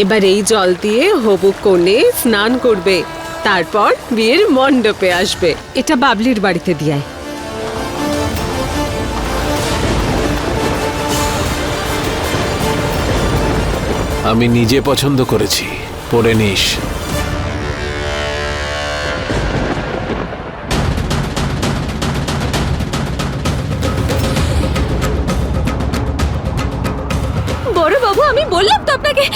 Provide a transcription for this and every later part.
এবার এই জল দিয়ে হবু কনে স্নান করবে, তারপর বিয়ের মণ্ডপে আসবে। এটা বাবলির বাড়িতে দিয়ায়। আমি নিজে পছন্দ করেছি, পরে নিস। বড় বাবু, আমি বললাম তো আপনাকে।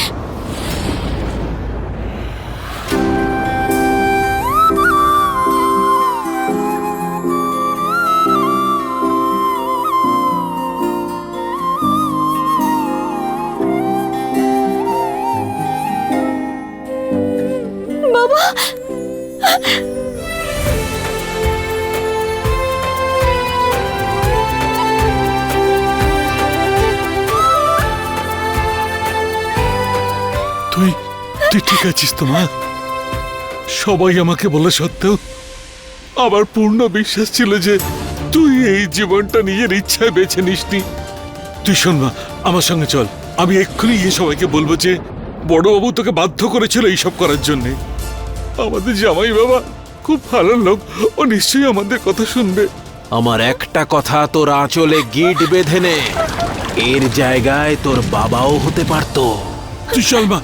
বাবা, তুই তুই ঠিক আছিস তো মা? সবাই আমাকে বলে সত্ত্বেও আমার পূর্ণ বিশ্বাস ছিল যে তুই এই জীবনটা নিজের ইচ্ছায় বেছে নিসনি। তুই শোন মা, আমার সঙ্গে চল। আমি এক্ষুনি গিয়ে সবাইকে বলবো যে বড়বাবু তোকে বাধ্য করেছিল এইসব করার জন্য। আমাদের জামাই বাবা খুব ভালো লোক, ও নিশ্চয়ই আমাদের কথা শুনবে। আমার একটা কথা, তোর আঁচলে গিট বেঁধে নে। এর জায়গায় তোর বাবাও হতে পারতো। তুই চল মা।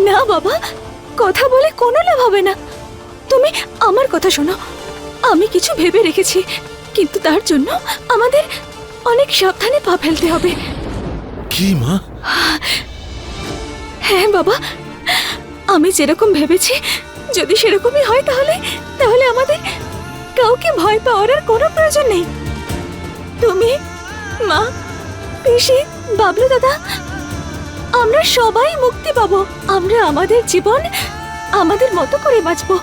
না বাবা, কথা বলে কোনো লাভ হবে না। তুমি আমার কথা শোনো। আমি কিছু ভেবে রেখেছি, কিন্তু তার জন্য আমাদের অনেক সাবধানে পা ফেলতে হবে। কি মা? হ্যাঁ বাবা, আমি যেরকম ভেবেছি যদি সেরকমই হয় তাহলে তাহলে আমাদের কাউকে ভয় পাওয়ার আর কোনো প্রয়োজন নেই। তুমি, মা, পিসি, বাবলু দাদা, আমরা সবাই মুক্তি পাবো। আমরা আমাদের জীবন আমাদের মতো করে বাঁচবো।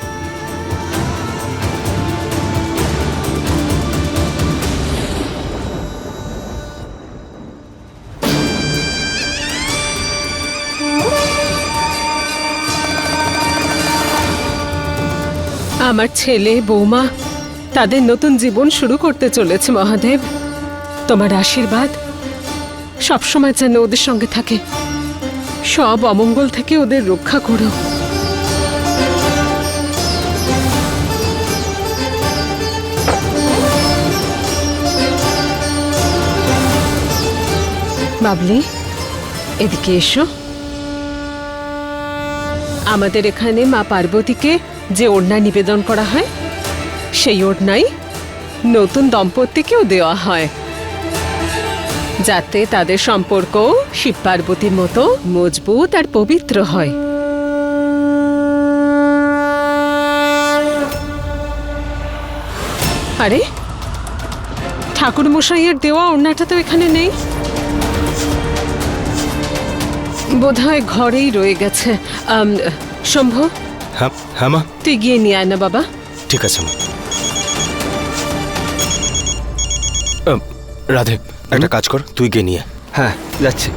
আমার ছেলে বৌমা তাদের নতুন জীবন শুরু করতে চলেছে মহাদেব। তোমার আশীর্বাদ সবসময় যেন ওদের সঙ্গে থাকে, সব অমঙ্গল থেকে ওদের রক্ষা করো। বাবলি, এদিকে এসো। আমাদের এখানে মা পার্বতীকে যে ওড়না নিবেদন করা হয়, সেই ওড়নাই নতুন দম্পতিকেও দেওয়া হয়, যাতে তাদের সম্পর্ক শিব পার্বতীর মতো মজবুত আর পবিত্র হয়। আরে, ঠাকুর মশাইয়ের দেওয়া ওড়নাটা তো এখানে নেই, বোধহয় ঘরেই রয়ে গেছে। শম্ভু, হ্যাঁ মা, তুই গিয়ে নিয়ে আয় না বাবা। ঠিক আছে মা। রাধে, একটা কাজ কর, তুই গিয়ে নিয়ে। হ্যাঁ যাচ্ছি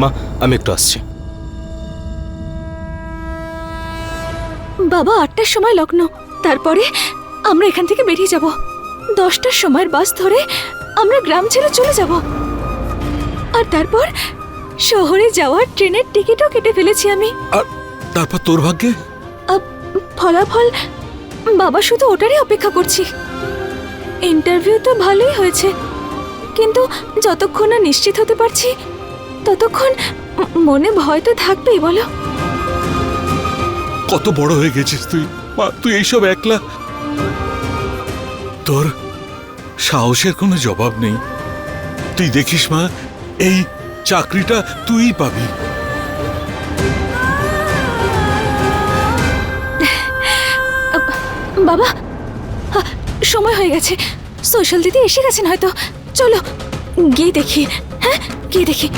মা, আমি একটু আসছি। বাবা, 8টার সময় লগ্ন, তারপরে আমরা এখান থেকে বেরিয়ে যাব। 10টার সময়ের বাস ধরে আমরা গ্রাম ছেড়ে চলে যাব। আর তারপর শহরে যাওয়ার ট্রেনের টিকিটও কেটে ফেলেছি আমি। আর তারপর তোর ভাগ্যে ফলাফল বাবা শুধু ওটারই অপেক্ষা করছি। ইন্টারভিউ তো ভালোই হয়েছে, কিন্তু যতক্ষণ না নিশ্চিত হতে পারছি ততক্ষণ মনে ভয় তো থাকবেই। বলো, কত বড় হয়ে গেছিস তুই মা, তুই এইসব একলা। তোর সাহসের কোনো জবাব নেই। তুই দেখিস মা, এই চাকরিটা তুই পাবি। বাবা, সময় হয়ে গেছে। সোশ্যাল দিদি এসে গেছেন হয়তো। চলো গিয়ে দেখি। হ্যাঁ, গিয়ে দেখি।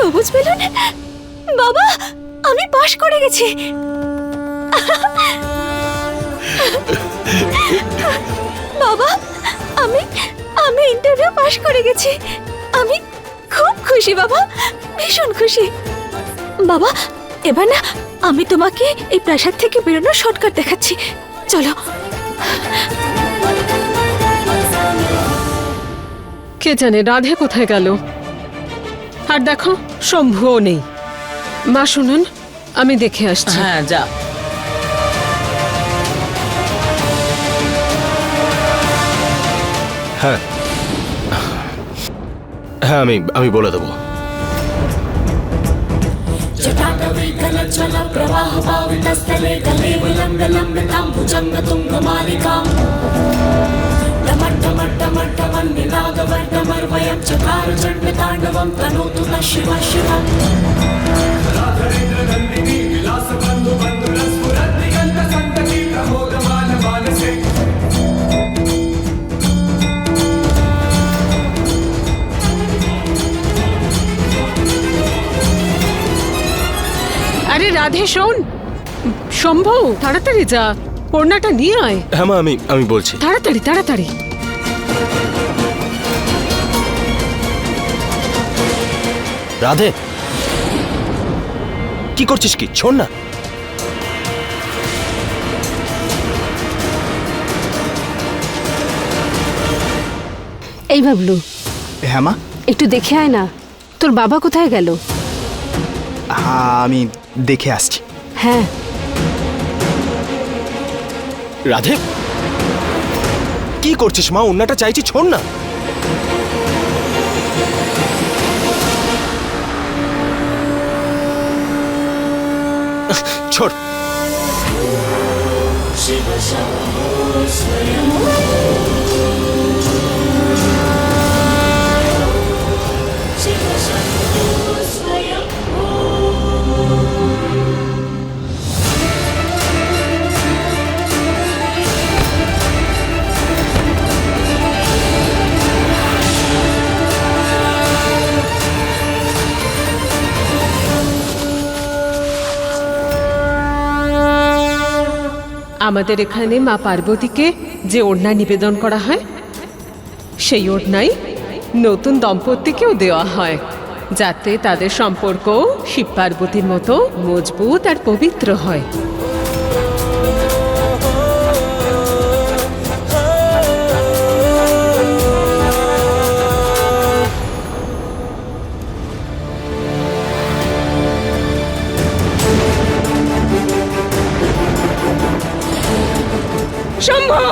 সবুজ বেলুন। বাবা, আমি পাশ করে গেছি। বাবা, আমি আমি ইন্টারভিউ পাশ করে গেছি। আমি খুব খুশি বাবা, ভীষণ খুশি। বাবা, এবার না আমি তোমাকে এই প্রাসাদ থেকে বেরোনোর শর্টকাট দেখাচ্ছি, চলো। কে জানে রাধে কোথায় গেল। আর দেখো, শম্ভুও নেই। মা শুনুন, আমি দেখে আসছি। হ্যাঁ যা। হ্যাঁ হ্যাঁ, আমি বলে দেবো। जटाटवीकलज्ज्वल प्रवाह पावितस्थले कलेवलम्बलम्बितां भुजङ्गतुङ्गमालिकाम् डमड्डमड्डमड्डमन्निनादवर्डमर्वयं चकार चण्डताण्डवं तनोतु नः शिव शिवम् আরে রাধে শোন, শম্ভু তাড়াতাড়ি যা, ওড়নাটা নিয়ে আয়। হ্যাঁ মা, আমি বলছি। তাড়াতাড়ি তাড়াতাড়ি। রাধে, কি করছিস? কি ছোড় না। এই বাবলু, হ্যাঁ মা। একটু দেখে আয় না, তোর বাবা কোথায় গেল? হ্যাঁ, আমি দেখে আসছি। হ্যাঁ। রাধে, কি করছিস মা? ওড়নাটা চাইছি, ছোড় না। ছোড়। আমাদের এখানে মা পার্বতীকে যে ওড়না নিবেদন করা হয়, সেই ওড়নাই নতুন দম্পতিকেও দেওয়া হয়, যাতে তাদের সম্পর্ক শিব পার্বতীর মতো মজবুত আর পবিত্র হয়। শম্ভু!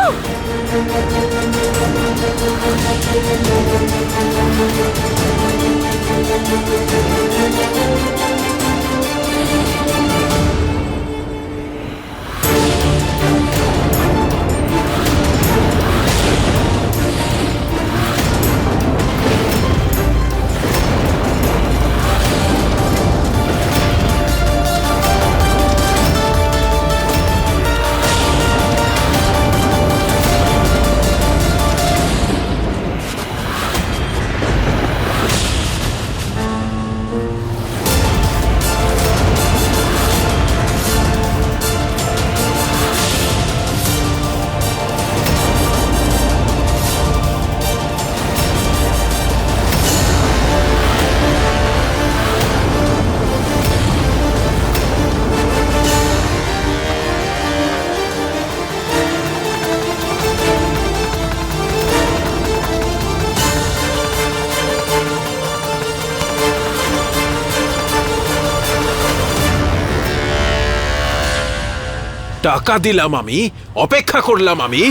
টাকা দিলাম আমি, অপেক্ষা করলাম আমি,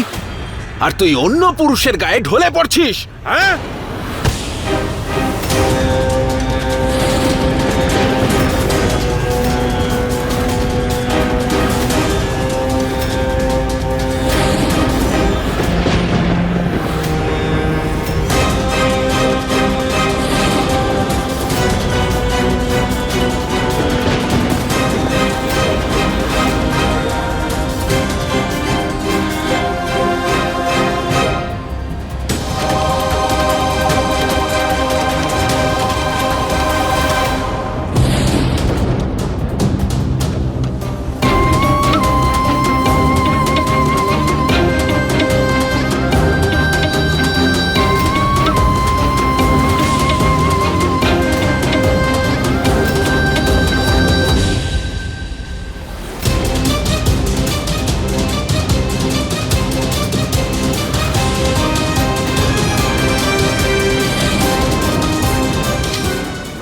আর তুই অন্য পুরুষের গায়ে ঢলে পড়ছিস, হ্যাঁ?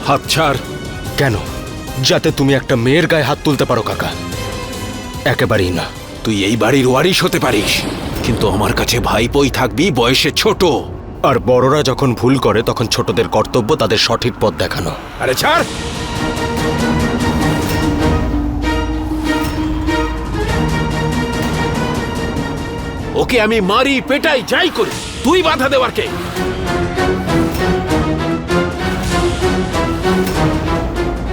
হাত ছাড়। কেন? যাতে তুমি একটা মেয়ের গায়ে হাত তুলতে পারো কাকা? একেবারেই না। তুই এই বাড়ির ওয়ারিশ হতে পারিস, কিন্তু আমার কাছে ভাইপোই থাকবি, বয়সে ছোট। আর বড়রা যখন ভুল করে তখন ছোটদের কর্তব্য তাদের সঠিক পথ দেখানো। আরে ছাড়। ওকে আমি মারি, পেটাই, যাই করি, তুই বাধা দেওয়ার কে?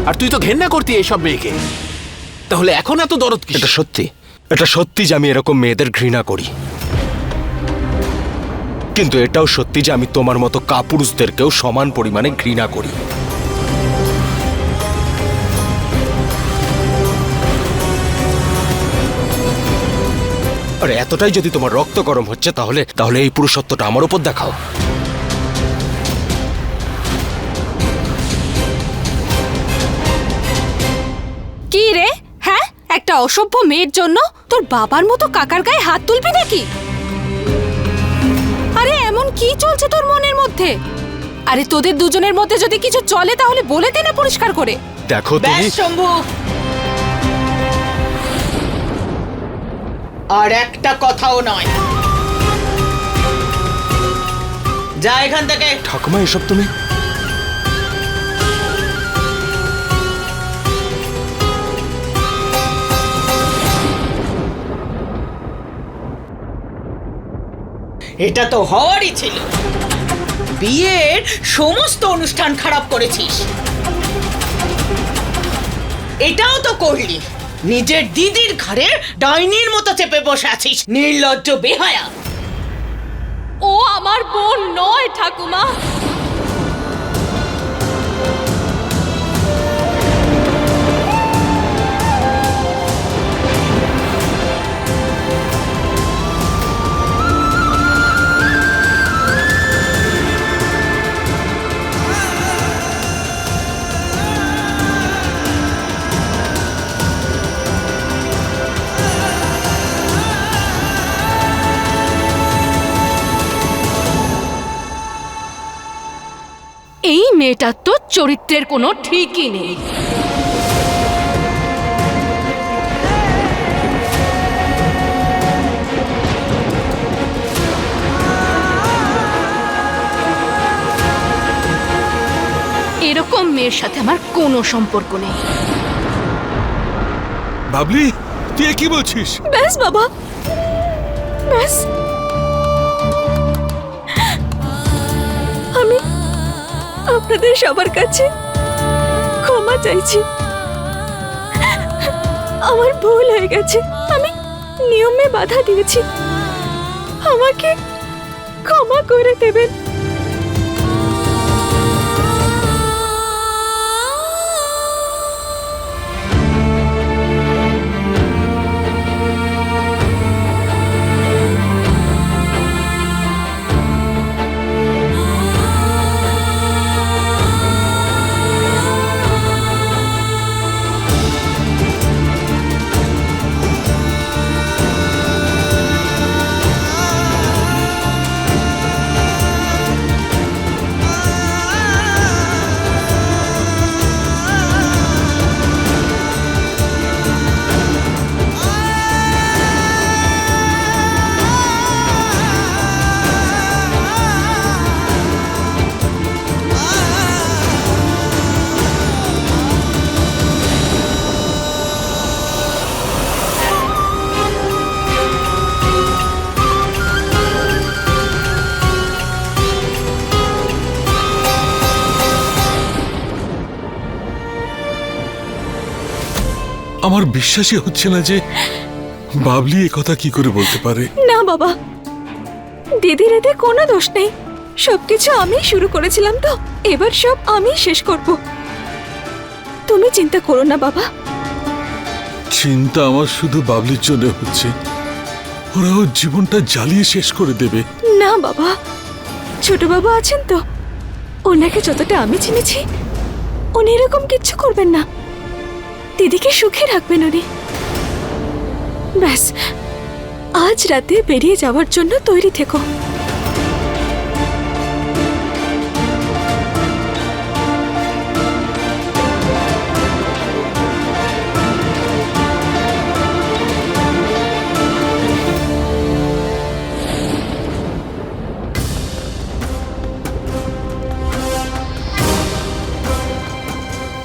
আর তুই তো ঘেন্না করতি এইসব মেয়েকে, তাহলে এখন এত দরদ কি? এটা সত্যি যে আমি এরকম মেয়েদের ঘৃণা করি, কিন্তু এটাও সত্যি যে আমি তোমার মতো কাপুরুষদেরকেও সমান পরিমাণে ঘৃণা করি। আর এতটাই যদি তোমার রক্ত গরম হচ্ছে, তাহলে এই পুরুষত্বটা আমার উপর দেখাও। কি রে? হ্যাঁ, একটা অসভ্য মেয়ের জন্য তোর বাবার মতো কাকার গায়ে হাত তুলবি নাকি? আরে এমন কি চলছে তোর মনের মধ্যে? আরে তোদের দুজনের মধ্যে যদি কিছু চলে তাহলে বলে দে না পরিষ্কার করে। দেখো তুমি। শম্ভু, আর একটা কথাও নয়। যা এখান থেকে। ঠাকুমা, এসব তুমি? এটা তো হওয়ারই ছিল। বিয়ের সমস্ত অনুষ্ঠান খারাপ করেছিস। এটাও তো করলি। নিজের দিদির ঘরে ডাইনির মতো চেপে বসে আছিস, নির্লজ্জ বেহায়া। ও আমার বোন নয় ঠাকুমা। এই মেয়েটার তো চরিত্রের কোনো ঠিকই নেই। এরকম মেয়ের সাথে আমার কোনো সম্পর্ক নেই। বাবলি, তুই কি বলছিস? ব্যাস বাবা, ব্যাস। আমি আপনাদের সবার কাছে ক্ষমা চাইছি। আমার ভুল হয়ে গেছে, আমি নিয়মে বাধা দিয়েছি, আমাকে ক্ষমা করে দেবেন। আমার বিশ্বাসই হচ্ছে না যে বাবলি এ কথা কি করে বলতে পারে। না বাবা, দিদির এতে কোনো দোষ নেই। সবকিছু আমি শুরু করেছিলাম, তো এবার সব আমি শেষ করব। তুমি চিন্তা করো না বাবা। চিন্তা আমার শুধু বাবলির জন্য হচ্ছে। ওরা ওর জীবনটা জ্বালিয়ে শেষ করে দেবে। না বাবা, ছোট বাবা আছেন তো, ওনাকে যতটা আমি চিনেছি উনি এরকম কিচ্ছু করবেন না। দিদিকে সুখে রাখবেন উনি। ব্যাস, আজ রাতে বেরিয়ে যাওয়ার জন্য তৈরি থেকো।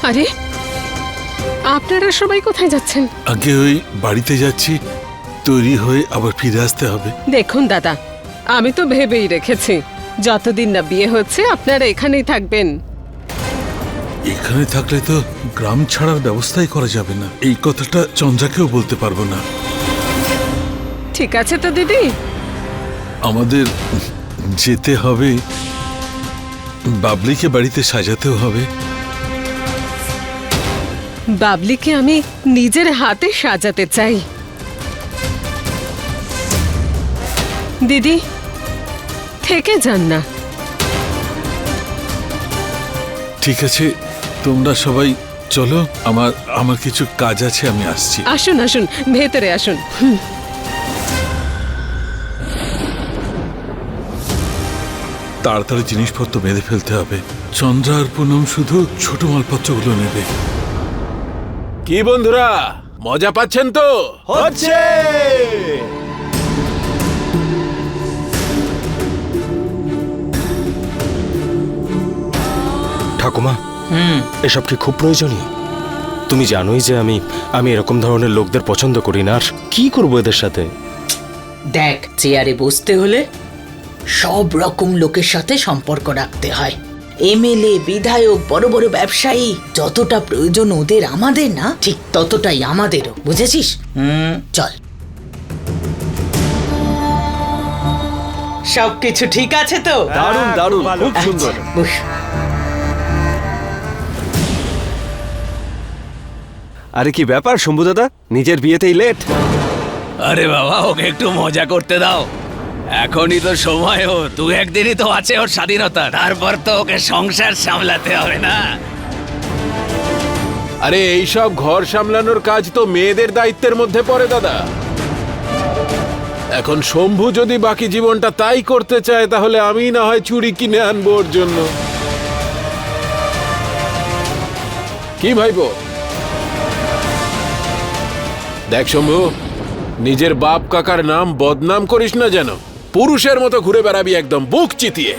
আরে আপনারা সবাই কোথায় যাচ্ছেন? আগে ওই বাড়িতে যাচ্ছি, তৈরি হয়ে আবার ফিরে আসতে হবে। দেখুন দাদা, আমি তো ভেবেই রেখেছি যতদিন না বিয়ে হচ্ছে আপনারা এখানেই থাকবেন। এখানে থাকলে তো গ্রাম ছাড়ার ব্যবস্থাই করা যাবে না। এই কথাটা চন্দ্রাকেও বলতে পারবো না। ঠিক আছে তো দিদি? আমাদের যেতে হবে, বাবলিকে বাড়িতে সাজাতেও হবে। বাবলিকে আমি নিজের হাতে সাজাতে চাই। দিদি থেকে যান না। ঠিক আছে, তোমরা সবাই চলো, আমার কিছু কাজ আছে, আমি আসছি। আসুন আসুন, ভেতরে আসুন। তাড়াতাড়ি জিনিসপত্র বেঁধে ফেলতে হবে। চন্দ্রা আর পুনম শুধু ছোট মালপত্রগুলো নেবে। কি বন্ধুরা, মজা পাচ্ছেন তো? হচ্ছে। ঠাকুমা, এসব কি খুব প্রয়োজনীয়? তুমি জানোই যে আমি এরকম ধরনের লোকদের পছন্দ করি না। আর কি করবো এদের সাথে? দেখ, চেয়ারে বসতে হলে সব রকম লোকের সাথে সম্পর্ক রাখতে হয়। এমএলএ, বিধায়ক, বড় বড় ব্যবসায়ী, যতটা প্রয়োজন ওদের আমাদের না, ঠিক ততটাই আমাদেরও, বুঝেছিস? চল। সবকিছু ঠিক আছে তো? দারুণ দারুণ, খুব সুন্দর। বস। আরে কি ব্যাপার শম্ভু দাদা, নিজের বিয়েতেই লেট? আরে বাবা, ওকে একটু মজা করতে দাও। এখনই তো সময় ওর, 2-1 দিনই তো আছে ওর স্বাধীনতা, তারপর তো ওকে সংসার সামলাতে হবে না? আরে এইসব ঘর সামলানোর কাজ তো মেয়েদের দায়িত্বের মধ্যে পড়ে দাদা। এখন শম্ভু যদি বাকি জীবনটা তাই করতে চায়, তাহলে আমি না হয় চুড়ি কিনে আনবো ওর জন্য। কি ভাইবো? দেখ শম্ভু, নিজের বাপ কাকার নাম বদনাম করিস না যেন। পুরুষের মতো ঘুরে বেড়াবি একদম বুক চিতিয়ে।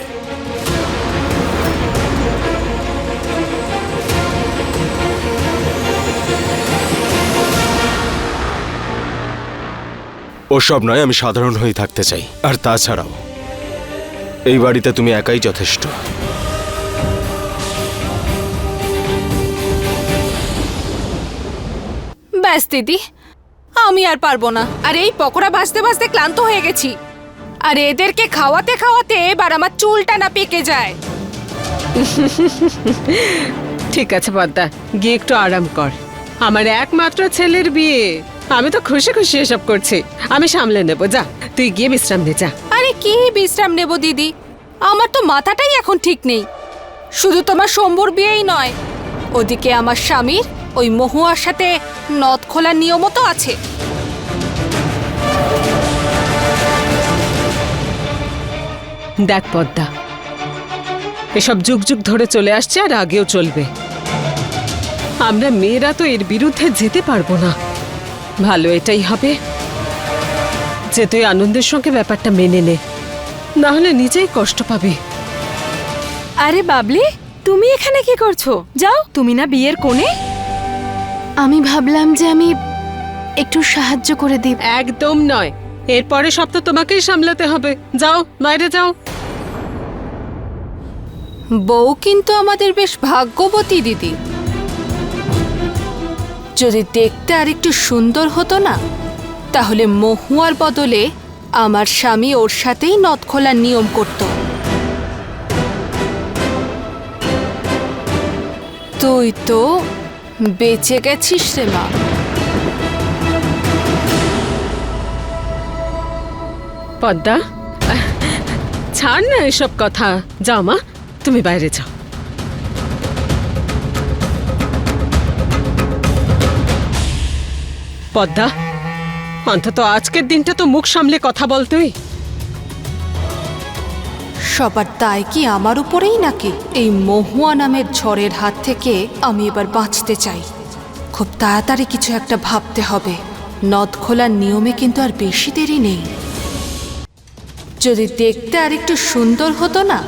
ওসব নয়, আমি সাধারণ হয়ে থাকতে চাই। আর তাছাড়াও এই বাড়িতে তুমি একাই যথেষ্ট। ব্যাস দিদি, আমি আর পারবো না। আর এই পকোড়া ভাজতে ভাজতে ক্লান্ত হয়ে গেছি। আর এদেরকে খাওয়াতে খাওয়াতে এবার আমার চুলটা না পেকে যায়। ঠিক আছে পদ্মা, গিয়ে একটু আরাম কর। আমার একমাত্র ছেলের বিয়ে, আমি তো খুশি খুশি এসব করছি। আমি সামলে নেবো, যা তুই গিয়ে বিশ্রাম নে, যা। আরে কি বিশ্রাম নেব দিদি, আমার তো মাথাটাই এখন ঠিক নেই। শুধু তোমার শম্ভুর বিয়েই নয়, ওদিকে আমার স্বামীর ওই মহুয়ার সাথে নথ খোলার নিয়মও তো আছে। দেখ পদ্মা, এসব যুগ যুগ ধরে চলে আসছে আর আগেও চলবে। আমরা মেয়েরা তো এর বিরুদ্ধে যেতে পারবো না। ভালো এটাই হবে যে তুই আনন্দের সঙ্গে ব্যাপারটা মেনে নে, না হলে নিজেই কষ্ট পাবি। আরে বাবলি, তুমি এখানে কি করছো? যাও, তুমি না বিয়ের কোণে? আমি ভাবলাম যে আমি একটু সাহায্য করে দিই। একদম নয়, এরপরে সব তো তোমাকেই সামলাতে হবে। যাও, বাইরে যাও। বউ কিন্তু আমাদের বেশ ভাগ্যবতী দিদি। যদি দেখতে আর একটু সুন্দর হতো না, তাহলে মহুয়ার বদলে আমার স্বামী ওর সাথেই নথ খোলার নিয়ম করত। তুই তো বেঁচে গেছিস রে মা। পদ্মা, ছাড় না এসব কথা। যাও মা, তুমি বাইরে যাও। পদ্মা, অন্তত আজকের দিনটা তো মুখ সামলে কথা বল তুই। সবার দায় কি আমার উপরেই নাকি? এই মহুয়া নামের ঝড়ের হাত থেকে আমি এবার বাঁচতে চাই। খুব তাড়াতাড়ি কিছু একটা ভাবতে হবে। নথ খোলার নিয়মে কিন্তু আর বেশি দেরি নেই। যদি দেখতে আর একটু সুন্দর হতো না,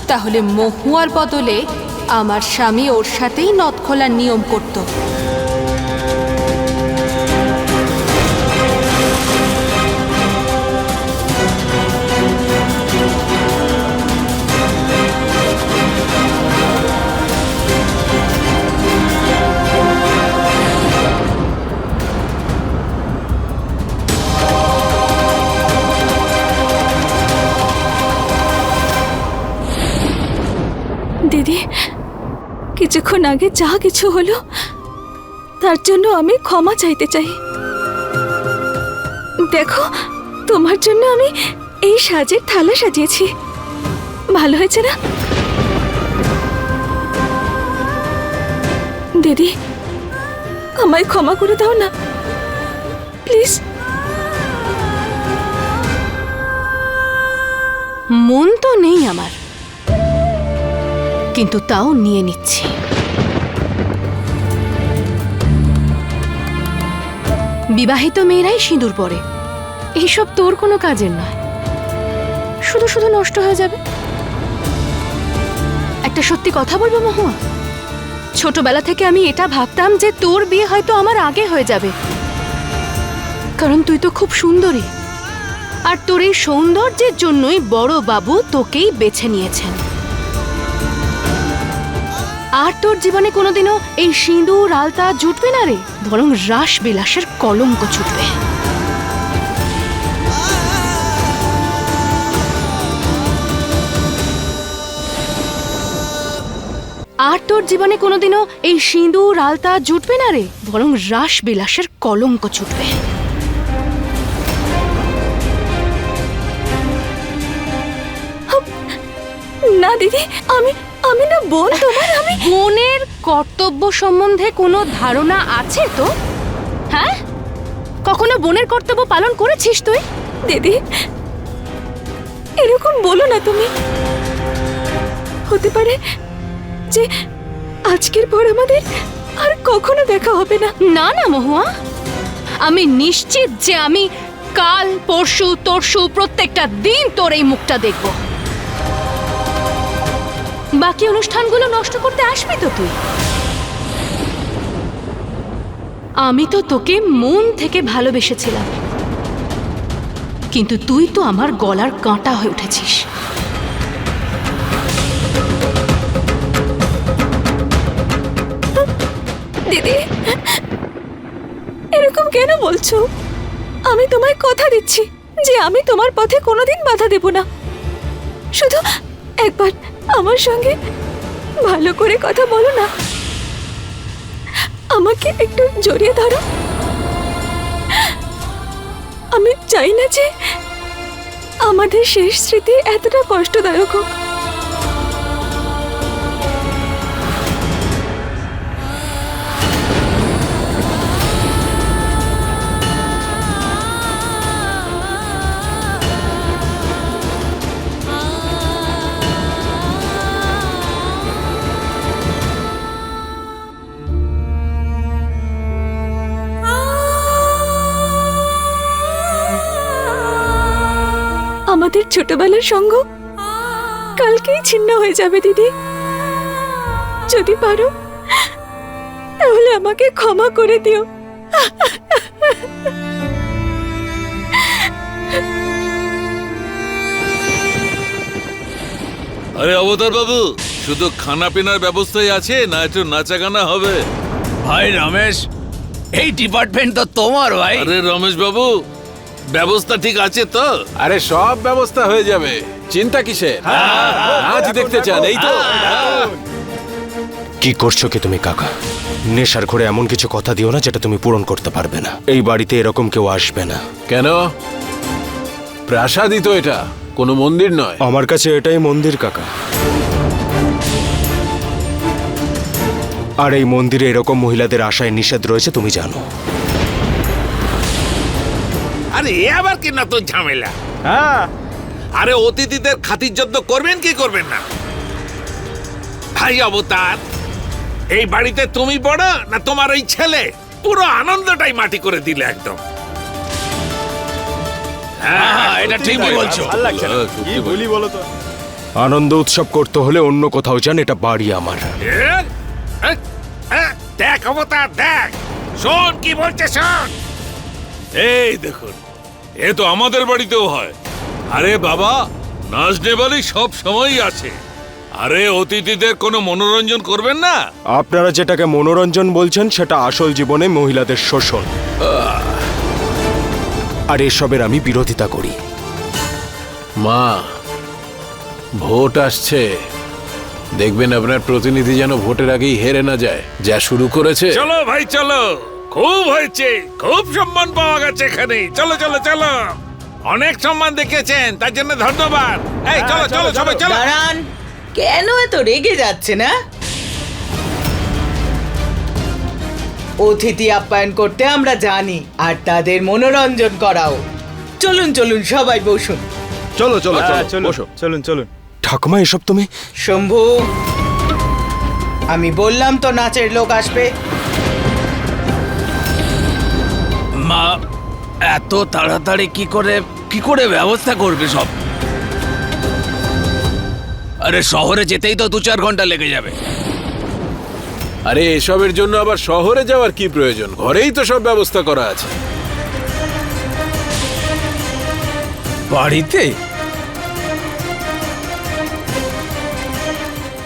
তাহলে মহুয়ার বদলে আমার স্বামী ওর সাথেই নদ খোলার নিয়ম করত। দিদি, কিছুক্ষণ আগে যা কিছু হলো তার জন্য আমি ক্ষমা চাইতে চাই। দেখো, তোমার জন্য আমি এই সাজের থালা সাজিয়েছি, ভালো হয়েছে না? দিদি, আমায় ক্ষমা করে দাও না প্লিজ। মন তো নেই আমার, কিন্তু তাও নিয়ে নিচ্ছি। বিবাহিত মেয়েরাই সিঁদুর পরে, এইসব তোর কোনো কাজের নয়, শুধু শুধু নষ্ট হয়ে যাবে। একটা সত্যি কথা বলবো মহুয়া, ছোটবেলা থেকে আমি এটা ভাবতাম যে তোর বিয়ে হয়তো আমার আগে হয়ে যাবে, কারণ তুই তো খুব সুন্দরী, আর তোর এই সৌন্দর্যের জন্যই বড় বাবু তোকেই বেছে নিয়েছেন। আর তোর জীবনে কোনোদিনও এই সিঁদুর আলতা জুটবে না রে, বরং রাস বিলাসের কলঙ্ক ছুটবে। আর তোর জীবনে কোনোদিনও এই সিঁদুর আলতা জুটবে না রে, বরং রাস বিলাসের কলঙ্ক ছুটবে। না দিদি, আমি না বোন তোমার। আমি বোনের কর্তব্য সম্বন্ধে কোনো ধারণা আছে তো? হ্যাঁ, কখনো বোনের কর্তব্য পালন করেছিস তুই? দিদি, এরকম বলো না তুমি। হতে পারে যে আজকের পর আমাদের আর কখনো দেখা হবে না। না না মহুয়া, আমি নিশ্চিত যে আমি কাল পরশু তরশু প্রত্যেকটা দিন তোর এই মুখটা দেখব। বাকি অনুষ্ঠানগুলো নষ্ট করতে আসবি তো তুই? আমি তো তোকে মন থেকে ভালোবেসেছিলাম, কিন্তু তুই তো আমার গলার কাঁটা হয়ে উঠেছিস। দিদি, এরকম কেন বলছো? আমি তোমায় কথা দিচ্ছি যে আমি তোমার পথে কোনোদিন বাধা দেব না। শুধু একবার আমার সঙ্গে ভালো করে কথা বলো না, আমাকে একটু জড়িয়ে ধরো। আমি চাই না যে আমাদের শেষ স্মৃতি এতটা কষ্টদায়ক হোক। আমাদের ছোটবেলার সঙ্গ কালকেই ছিন্ন হয়ে যাবে দিদি। যদি পারো তাহলে আমাকে ক্ষমা করে দিও। আরে অবতার বাবু, শুধু খানা পিনার ব্যবস্থাই আছে না একটু নাচা গানা হবে? ভাই রমেশ, এই ডিপার্টমেন্ট তো তোমার ভাই। আরে রমেশ বাবু, ব্যবস্থা ঠিক আছে তো? আরে সব ব্যবস্থা হয়ে যাবে, চিন্তা কিসের? নাচ দেখতে চান এই তো? কি করছো কি তুমি কাকা? নেশার ঘরে এমন কিছু কথা দিও না যেটা তুমি পূরণ করতে পারবে না। এই বাড়িতে এরকম কেউ আসবে না। কেন? প্রাসাদই তো এটা, কোনো মন্দির নয়। আমার কাছে এটাই মন্দির কাকা। আর এই মন্দিরে এরকম মহিলাদের আশায় নিষেধ রয়েছে, তুমি জানো। আরে এ আবার কি নতুন ঝামেলা? আরে অতিথিদের খাতির যত্ন করবেন কি করবেন না? ভাই অবতার, এই বাড়িতে তুমি বড় না তোমার ওই ছেলে? পুরো আনন্দটাই মাটি করে দিলে একদম। হ্যাঁ, এটা ঠিকই বলছো। কি বলি বলো তো? আনন্দ উৎসব করতে হলে অন্য কোথাও যান, এটা বাড়ি আমার। দেখ অবতার দেখ, শোন কি বলছে শোন। এই দেখুন, এ তো আমাদের বাড়িতেও হয়। আরে বাবা, নাচ নেবালি সব সময়ই আছে। আরে অতিথিদের কোনো মনোরঞ্জন করবেন না? আপনারা যেটাকে মনোরঞ্জন বলছেন সেটা আসল জীবনে মহিলাদের শোষণ, আর এসবের আমি বিরোধিতা করি। মা, ভোট আসছে, দেখবেন আপনার প্রতিনিধি যেন ভোটের আগেই হেরে না যায়। যা শুরু করেছে। চলো ভাই চলো, খুব হয়েছে, খুব সম্মান পাওয়া গেছে এখানে। চলো চলো চলো, অনেক সম্মান দেখিয়েছেন, তার জন্য ধন্যবাদ। এই চলো চলো সবাই চলো। দাঁড়ান, কেন এত রেগে যাচ্ছে না? অতিথি আপ্যায়ন করতে আমরা জানি, আর তাদের মনোরঞ্জন করাও। চলুন চলুন সবাই বসুন। চলো চলো চলো বসো, চলুন চলুন। ঠাকুমা, এসব তুমি? শম্ভু, আমি বললাম তো নাচের লোক আসবে। মা, এত তাড়াতাড়ি কি করে ব্যবস্থা করবে সব? আরে শহরে যেতেই তো 2-4 ঘন্টা লেগে যাবে। আরে এসবের জন্য আবার শহরে যাওয়ার কি প্রয়োজন? ঘরেই তো সব ব্যবস্থা করা আছে। বাড়িতে?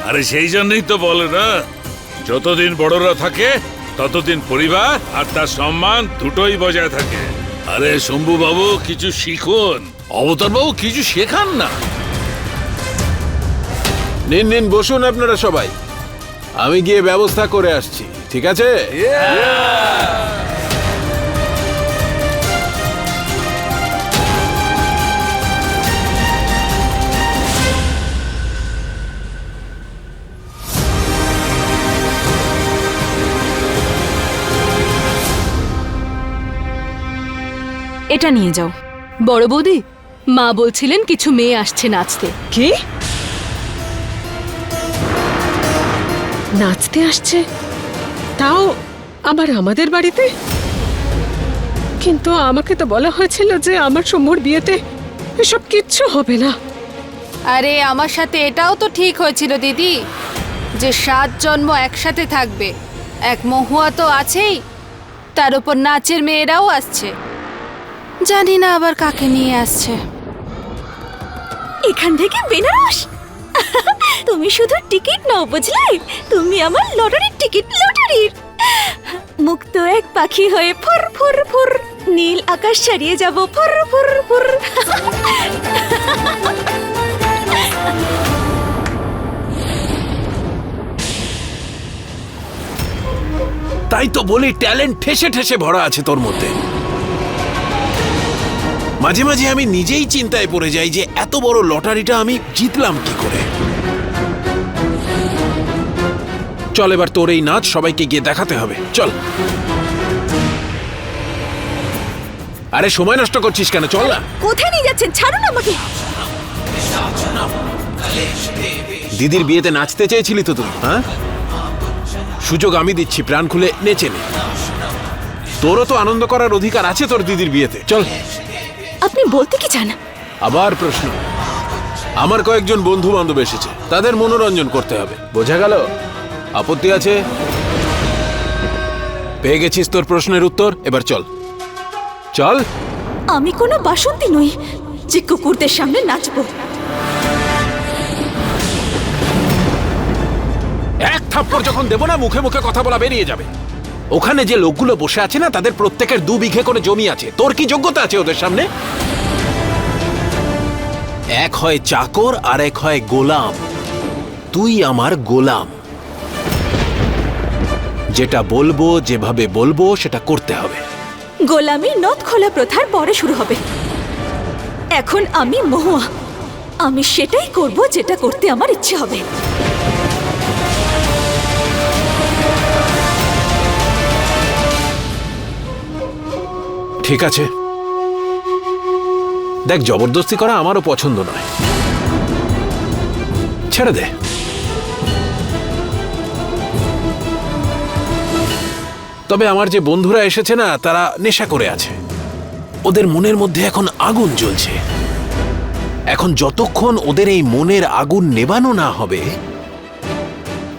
আরে সেই জন্যই তো বলে না, যতদিন বড়রা থাকে ততদিন পরিবার আর তার সম্মান দুটোই বজায় থাকে। আরে শম্ভু বাবু, কিছু শিখুন। অবতার বাবু কিছু শেখান না। নিন নিন, বসুন আপনারা সবাই, আমি গিয়ে ব্যবস্থা করে আসছি, ঠিক আছে? এটা নিয়ে যাও। বড় বৌদি, মা বলছিলেন কিছু মেয়ে আসছে নাচতে। কি? নাচতে আসছে? তাও আবার আমাদের বাড়িতে? কিন্তু আমাকে তো বলা হয়েছিল যে আমার শম্ভুর বিয়েতে এসব কিচ্ছু হবে না। আরে আমার সাথে এটাও তো ঠিক হয়েছিল দিদি, যে 7 জন্ম একসাথে থাকবে। এক মহুয়া তো আছেই, তার উপর নাচের মেয়েরাও আসছে। জানি না আবার কাকে নিয়ে আসছে। এখান থেকে বেনারস? তুমি শুধু টিকিট নাও, বুঝলে? তুমি আমার লটারির টিকিট, লটারির। মুক্ত এক পাখি হয়ে ফুর ফুর ফুর, নীল আকাশ ছাড়িয়ে যাব ফুর ফুর ফুর। তাই তো বলি, ট্যালেন্ট ঠেসে ঠেসে ভরা আছে তোর মধ্যে। মাঝে মাঝে আমি নিজেই চিন্তায় পড়ে যাই যে এত বড় লটারিটা আমি জিতলাম কি করে। চল, এবার তোর এই নাচ সবাইকে গিয়ে দেখাতে হবে, চল। আরে সময় নষ্ট করছিস কেন? চল না। কোথায় নিয়ে যাচ্ছেন? ছাড়ুন আমাকে। দিদির বিয়েতে নাচতে চেয়েছিলি তো তুই, হ্যাঁ? সুযোগ আমি দিচ্ছি, প্রাণ খুলে নেচে নে। তোরও তো আনন্দ করার অধিকার আছে তোর দিদির বিয়েতে, চল। আপনি বলতে কি চান? আবার প্রশ্ন? আমার কয়েকজন বন্ধু বান্ধব এসেছে, তাদের মনোরঞ্জন করতে হবে, বোঝা গেল? আপত্তি আছে? পেয়ে গেছিস তোর প্রশ্নের উত্তর, এবার চল চল। আমি কোনো বাসন্তী নই যে কুকুরদের সামনে নাচবো। এক থাপ্পড় যখন দেবো না, মুখে মুখে কথা বলা বেরিয়ে যাবে। ওখানে যে লোকগুলো বসে আছে না, তাদের প্রত্যেকের 2 বিঘে করে জমি আছে। তোর কি যোগ্যতা আছে ওদের সামনে? এক হয় চাকর আর এক হয় গোলাম। তুই আমার গোলাম। যেটা বলবো, যেভাবে বলবো সেটা করতে হবে। গোলামি নথ খোলা প্রথার পরে শুরু হবে। এখন আমি মহুয়া, আমি সেটাই করব যেটা করতে আমার ইচ্ছে হবে। ঠিক আছে, দেখ, জবরদস্তি করা আমারও পছন্দ নয়, ছেড়ে দে। তবে আমার যে বন্ধুরা এসেছে না, তারা নেশা করে আছে। ওদের মনের মধ্যে এখন আগুন জ্বলছে। এখন যতক্ষণ ওদের এই মনের আগুন নেবানো না হবে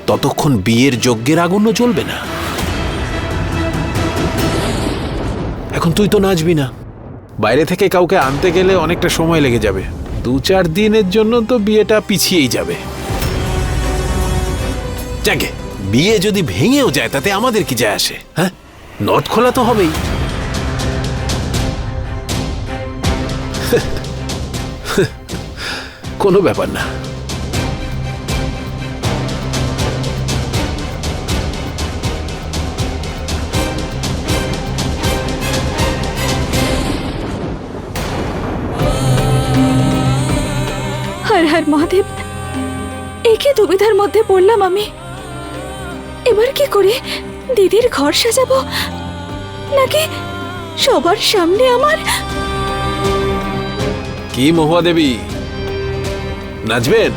ততক্ষণ বিয়ের যজ্ঞের আগুনও জ্বলবে না। এখন তুই তো নাচবি না, বাইরে থেকে কাউকে আনতে গেলে অনেকটা সময় লেগে যাবে। 2-4 দিনের জন্য তো বিয়েটা পিছিয়েই যাবে। যাকে বিয়ে যদি ভেঙেও যায় তাতে আমাদের কি যায় আসে? হ্যাঁ, নথ খোলা তো হবেই। কোনো ব্যাপার না। হর হর মহাদেব, একে দুবিধার মধ্যে পড়লাম আমি। এবার কি করি? দিদির ঘর সাজাবো নাকি সবার সামনে আমার? কি মহুয়া দেবী, নাচবেন?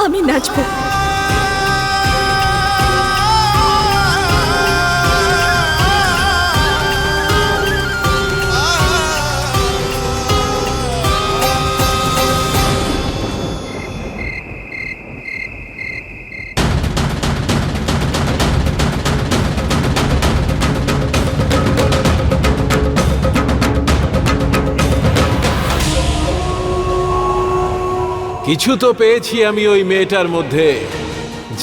আমি নাচবো। কিছু তো পেয়েছি আমি ওই মেয়েটার মধ্যে,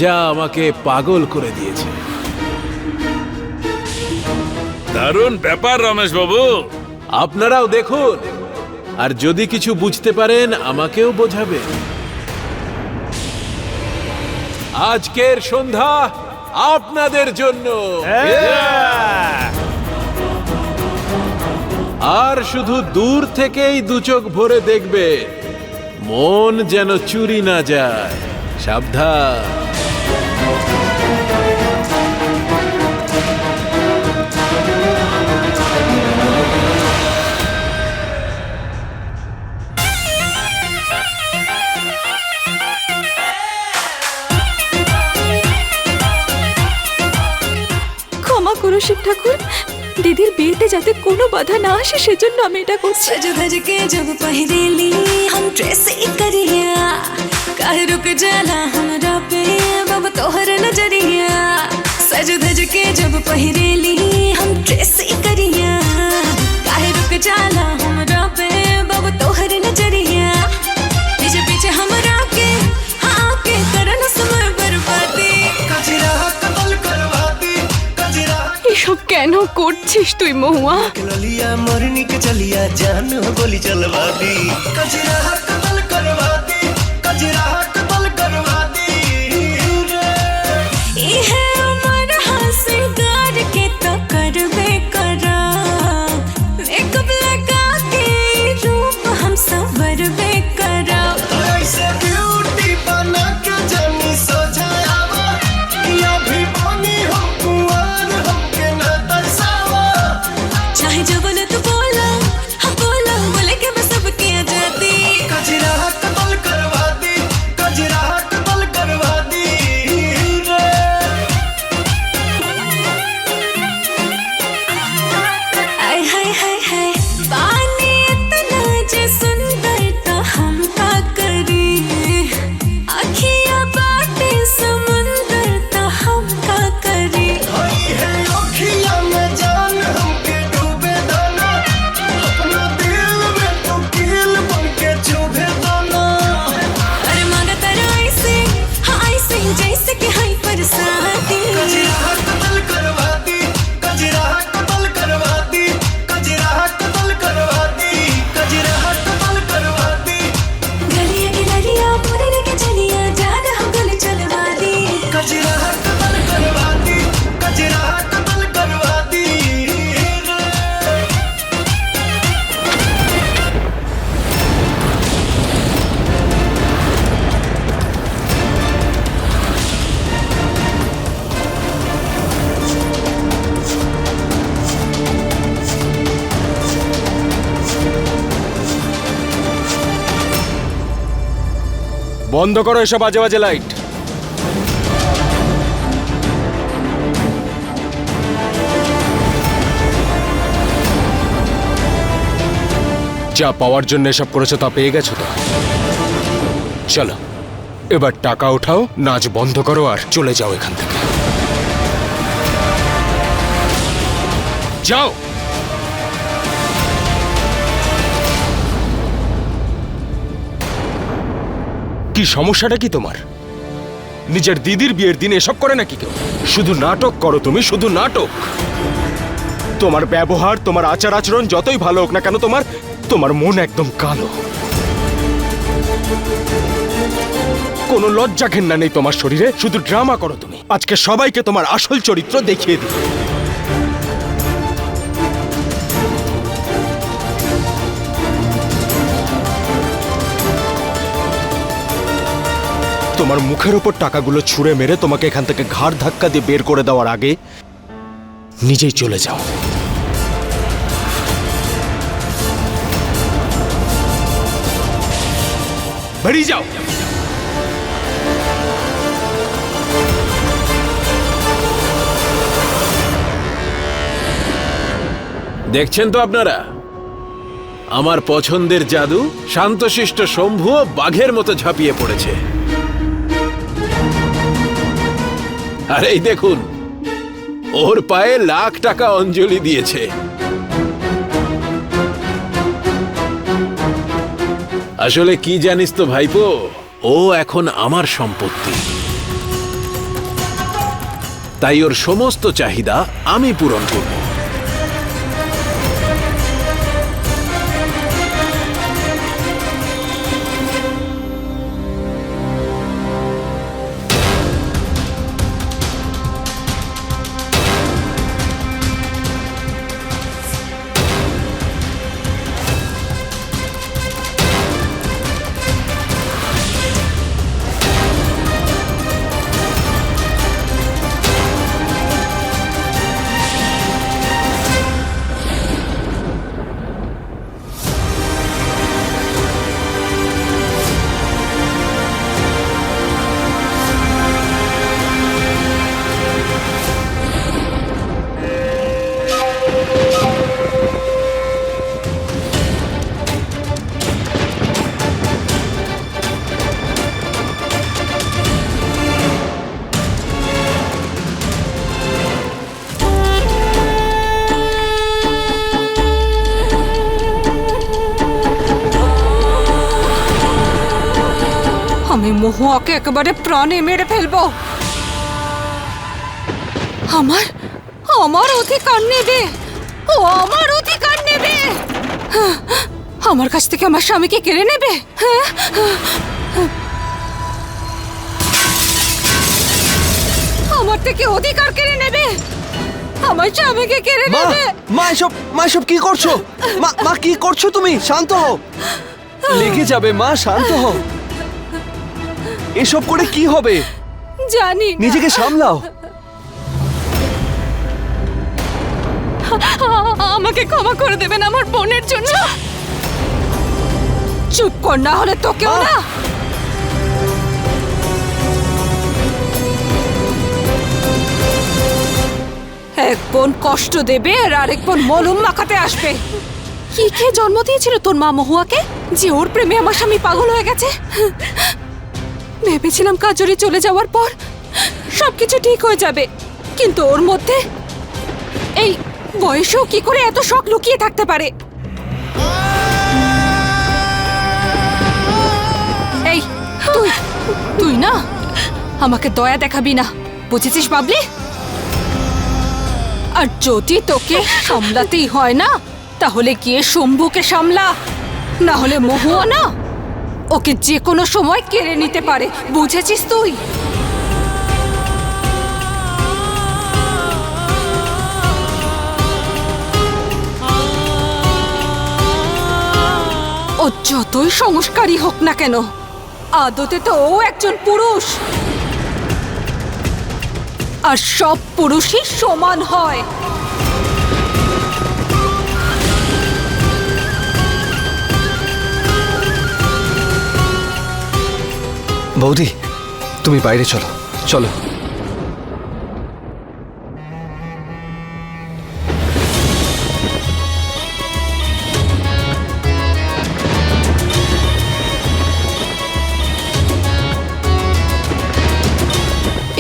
যা আমাকে পাগল করে দিয়েছে। দারুণ ব্যাপার রমেশ বাবু। আপনারাও দেখুন, আর যদি কিছু বুঝতে পারেন আমাকেও বোঝাবেন। আজকের সন্ধ্যা আপনাদের জন্য, আর শুধু দূর থেকেই 2 চোখ ভরে দেখবে, মন যেন চুরি না যায়। সাবধান। ক্ষমা করো শিব ঠাকুর, দিদির বিয়েতে যাতে কোনো বাধা না আসে সেজন্য আমি এটা করছি। सज धज के जब पहरेली हम ट्रेस करिया, काहे रुक जाला हमरा पे बाबा तोहर नजरिया। सज धज के जब पहरेली हम ट्रेस करिया, काहे रुक जाला हमरा पे बाबा तोहर नजरिया। पीछे पीछे हमरा के हाँ के करन समय बर्बादी। कजरा कतल करवाती, कजरा এসব কেন করছিস তুই মহুয়া? चलिया मोरनी के चलिया जान गोली चलवा दी। कजरा कतल करवा दी, कजरा कतल करवा दी। ये है उमर हासिलदार के तो करबे करा, मेकअप लगा के रूप हम संवरबे करा। ऐसे ब्यूटी बना के जानी सो जावा, या भी बनी हो कुंवर हमके न तरसावा। चाहे जो बोले तू बोला, हाँ बोला, बोले के मैं सबकी आजादी। कजरा कतल करवा दी, कजरा कतल करवा दी रे। आय हाय हाय हाय, पानी इतना जे सुंदर तो हम का करी। अखियाँ बाटे समुंदर तो हम का करी। हाय है अखियाँ में जान हमके डूबे दाना, अपना दिल में तू कील बन के चुभे दाना। अरे मांगा तारा ऐसे, हाँ ऐसे जैसे कि हाय बरसाती। कजरा कतल करवा दी, कजरा कतल करवा दी, कजरा कतल करवा दी, कजरा कतल करवा दी। गलिया की ललिया मोरनी के चलिया जान हम गले चलवा दी। कजरा कतल करवा दी, कजरा कतल करवा दी रे। বন্ধ করো এসব বাজে বাজে লাইট। যা পাওয়ার জন্য এসব করেছো তা পেয়ে গেছো তো। চলো এবার টাকা উঠাও, নাচ বন্ধ করো আর চলে যাও এখান থেকে। যাও। কি সমস্যাটা কি তোমার? নিজের দিদির বিয়ের দিন এসব করে নাকি কেউ? শুধু নাটক করো তুমি, শুধু নাটক। তোমার ব্যবহার, তোমার আচার আচরণ যতই ভালো হোক না কেন, তোমার মন একদম কালো। কোনো লজ্জা ঘেন্না নেই তোমার শরীরে, শুধু ড্রামা করো তুমি। আজকে সবাইকে তোমার আসল চরিত্র দেখিয়ে দিই। তোমার মুখের ওপর টাকাগুলো ছুঁড়ে মেরে তোমাকে এখান থেকে ঘাড় ধাক্কা দিয়ে বের করে দেওয়ার আগে নিজেই চলে যাও। বেরিয়ে যাও। দেখছেন তো আপনারা, আমার পছন্দের জাদু শান্তশিষ্ট শম্ভুও বাঘের মতো ঝাঁপিয়ে পড়েছে। আর এই দেখুন, ওর পায়ে লাখ টাকা অঞ্জলি দিয়েছে। আসলে কি জানিস তো ভাইপো, ও এখন আমার সম্পত্তি, তাই ওর সমস্ত চাহিদা আমি পূরণ করব। আমি মহুয়াকে একেবারে প্রাণে মেরে ফেলবো। আমার অধিকার নেবে, ও আমার অধিকার নেবে। আমার কাছ থেকে আমার স্বামীকে কেড়ে নেবে। আমার থেকে অধিকার কেড়ে নেবে, আমার স্বামীকে কেড়ে নেবে। মা এসব কি করছো? মা কি করছো তুমি? শান্ত হও, লেগে যাবে মা, শান্ত হও। এসব করে কি হবে? জানি না। নিজেকে সামলাও। আমাকে ক্ষমা করে দেবেন আমার বোনের জন্য। চুপ কর, না হলে তোকেও না। এক বোন কষ্ট দেবে আর আরেক বোন মলম মাখাতে আসবে। কি খেয়ে জন্ম দিয়েছিল তোর মা মহুয়াকে যে ওর প্রেমে আমার স্বামী পাগল হয়ে গেছে? ভেবেছিলাম কাজরি চলে যাওয়ার পর সবকিছু ঠিক হয়ে যাবে, কিন্তু ওর মধ্যে এই বয়সেও কি করে এত শখ লুকিয়ে থাকতে পারে? এই তুই না আমাকে দয়া দেখাবি না, বুঝেছিস বাবলি? আর যদি তোকে সামলাতেই হয় না, তাহলে গিয়ে শম্ভুকে সামলা, না হলে মহুয়া না ওকে যে কোনো সময় কেড়ে নিতে পারে, বুঝেছিস তুই? ও যতই সংস্কারী হোক না কেন, আদতে তো ও একজন পুরুষ, আর সব পুরুষই সমান হয়। বৌদি, তুমি বাইরে চলো, চলো।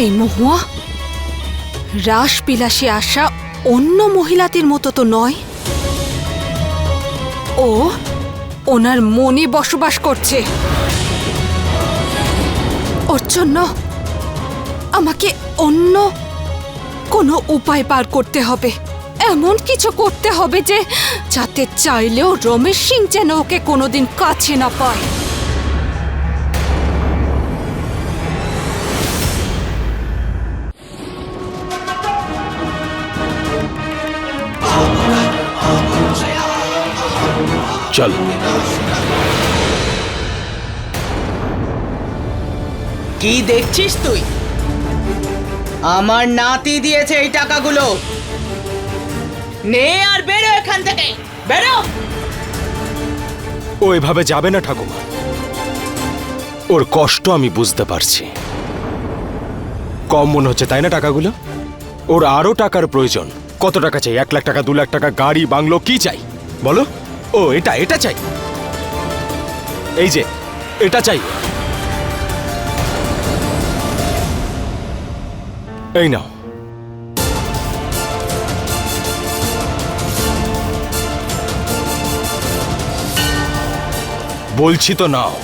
এই মহুয়া রাসবিলাসে আসা অন্য মহিলাদের মতো তো নয়। ও ওনার মনে বসবাস করছে। ওর জন্য আমাকে অন্য কোনো উপায় পার করতে হবে, এমন কিছু করতে হবে যে যাতে চাইলেও রমেশ সিং যেন ওকে কোনোদিন কাছে না পায়। চল। কি দেখছিস তুই? আমার নাতি দিয়েছে এই টাকাগুলো। নে আর বেরো এখান থেকে, বেরো। ও এভাবে যাবে না ঠাকুমা। ওর কষ্ট আমি বুঝতে পারছি। কম মনে হচ্ছে তাই না টাকাগুলো? ওর আরো টাকার প্রয়োজন। কত টাকা চাই? 1 লাখ টাকা, 2 লাখ টাকা, গাড়ি বাংলো, কি চাই বলো? ও এটা চাই, এই যে এটা চাই। এই নাও। বলছি তো নাও।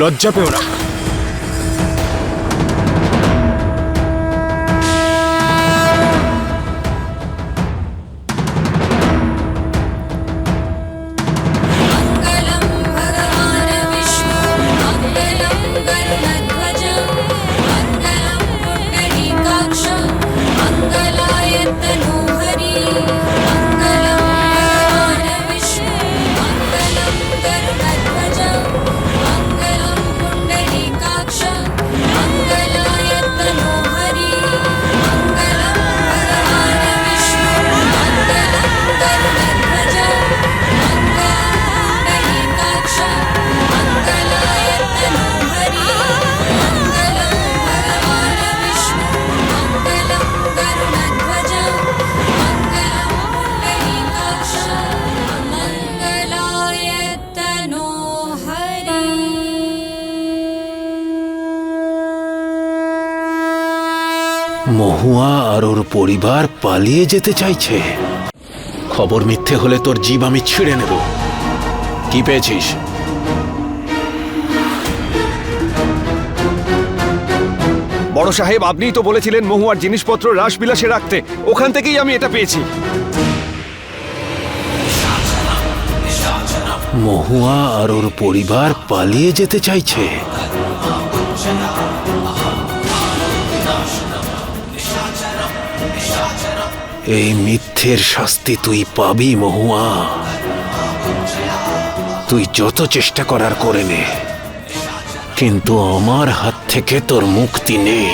লজ্জা পেও না। मङ्गलं भगवान् विष्णु मङ्गलं गरुडध्वज मङ्गलं पुण्डरीकाक्ष मङ्गलाय तनूहरि मङ्गलं भगवान् विष्णु मङ्गलं गरुडध्वज मङ्गलं पुण्डरीकाक्ष मङ्गलाय तनूहरि मङ्गलं भगवान् विष्णु मङ्गलं गरुडध्वज মহুয়া আর ওর পরিবার পালিয়ে যেতে চাইছে। খবর মিথ্যে হলে তোর জীব আমি ছিঁড়ে নেব। কি পেয়েছিস? বড় সাহেব, আপনিই তো বলেছিলেন মহুয়ার জিনিসপত্র রাসবিলাসে রাখতে। ওখান থেকেই আমি এটা পেয়েছি। মহুয়া আর ওর পরিবার পালিয়ে যেতে চাইছে। এই মিথ্যের শাস্তি তুই পাবি মহুয়া। তুই যত চেষ্টা করার করে নে, কিন্তু আমার হাত থেকে তোর মুক্তি নেই।